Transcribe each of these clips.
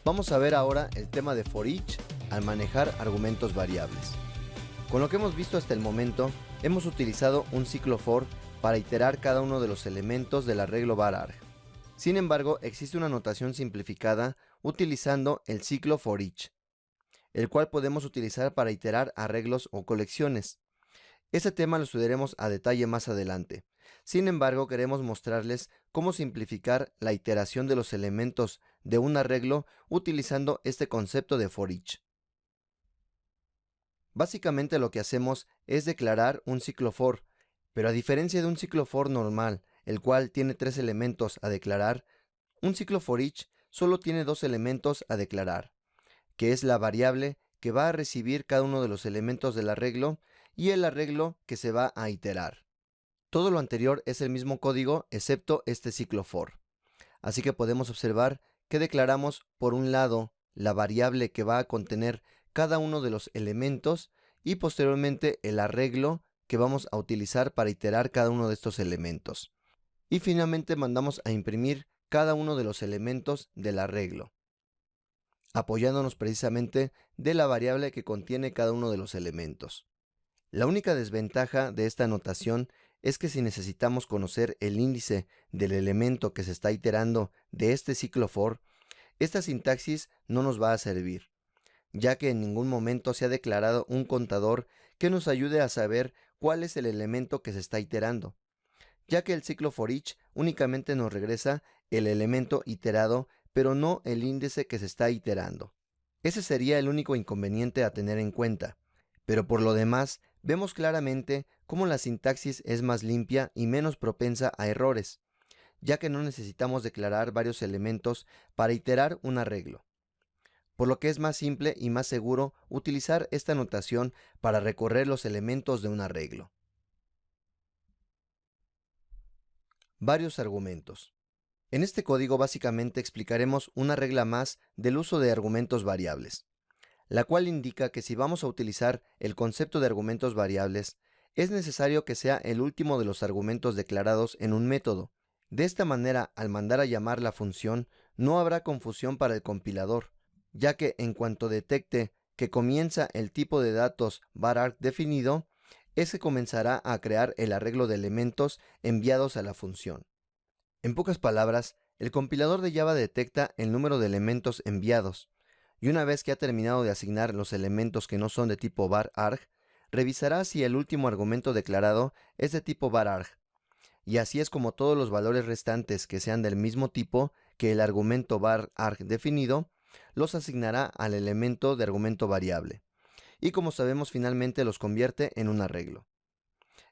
Vamos a ver ahora el tema de for each al manejar argumentos variables. Con lo que hemos visto hasta el momento, hemos utilizado un ciclo for para iterar cada uno de los elementos del arreglo var_arg. Sin embargo, existe una notación simplificada utilizando el ciclo for each, el cual podemos utilizar para iterar arreglos o colecciones. Ese tema lo estudiaremos a detalle más adelante. Sin embargo, queremos mostrarles cómo simplificar la iteración de los elementos de un arreglo utilizando este concepto de for each. Básicamente lo que hacemos es declarar un ciclo for, pero a diferencia de un ciclo for normal, el cual tiene 3 elementos a declarar, un ciclo for each solo tiene 2 elementos a declarar, que es la variable que va a recibir cada uno de los elementos del arreglo y el arreglo que se va a iterar. Todo lo anterior es el mismo código excepto este ciclo for. Así que podemos observar que declaramos por un lado la variable que va a contener cada uno de los elementos y posteriormente el arreglo que vamos a utilizar para iterar cada uno de estos elementos. Y finalmente mandamos a imprimir cada uno de los elementos del arreglo, apoyándonos precisamente de la variable que contiene cada uno de los elementos. La única desventaja de esta notación es que si necesitamos conocer el índice del elemento que se está iterando de este ciclo for, esta sintaxis no nos va a servir, ya que en ningún momento se ha declarado un contador que nos ayude a saber cuál es el elemento que se está iterando, ya que el ciclo for each únicamente nos regresa el elemento iterado, pero no el índice que se está iterando. Ese sería el único inconveniente a tener en cuenta, pero por lo demás vemos claramente cómo la sintaxis es más limpia y menos propensa a errores, ya que no necesitamos declarar varios elementos para iterar un arreglo, por lo que es más simple y más seguro utilizar esta notación para recorrer los elementos de un arreglo. Varios argumentos. En este código básicamente explicaremos una regla más del uso de argumentos variables, la cual indica que si vamos a utilizar el concepto de argumentos variables, es necesario que sea el último de los argumentos declarados en un método. De esta manera, al mandar a llamar la función, no habrá confusión para el compilador, ya que en cuanto detecte que comienza el tipo de datos var_arg definido, ese comenzará a crear el arreglo de elementos enviados a la función. En pocas palabras, el compilador de Java detecta el número de elementos enviados, y una vez que ha terminado de asignar los elementos que no son de tipo var_arg, revisará si el último argumento declarado es de tipo var_arg, y así es como todos los valores restantes que sean del mismo tipo que el argumento var_arg definido, los asignará al elemento de argumento variable, y como sabemos finalmente los convierte en un arreglo.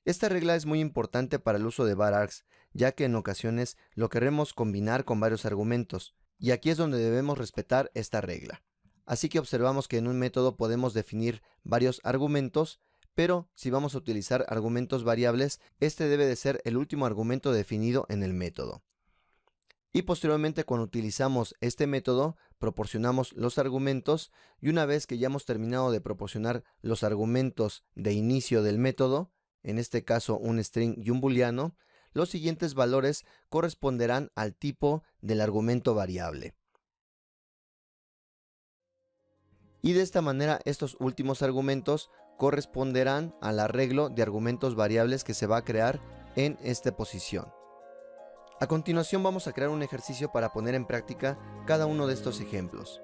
Esta regla es muy importante para el uso de var_args, ya que en ocasiones lo queremos combinar con varios argumentos, y aquí es donde debemos respetar esta regla. Así que observamos que en un método podemos definir varios argumentos, pero si vamos a utilizar argumentos variables, este debe de ser el último argumento definido en el método. Y posteriormente, cuando utilizamos este método, proporcionamos los argumentos, y una vez que ya hemos terminado de proporcionar los argumentos de inicio del método, en este caso un string y un booleano, los siguientes valores corresponderán al tipo del argumento variable. Y de esta manera estos últimos argumentos corresponderán al arreglo de argumentos variables que se va a crear en esta posición. A continuación vamos a crear un ejercicio para poner en práctica cada uno de estos ejemplos.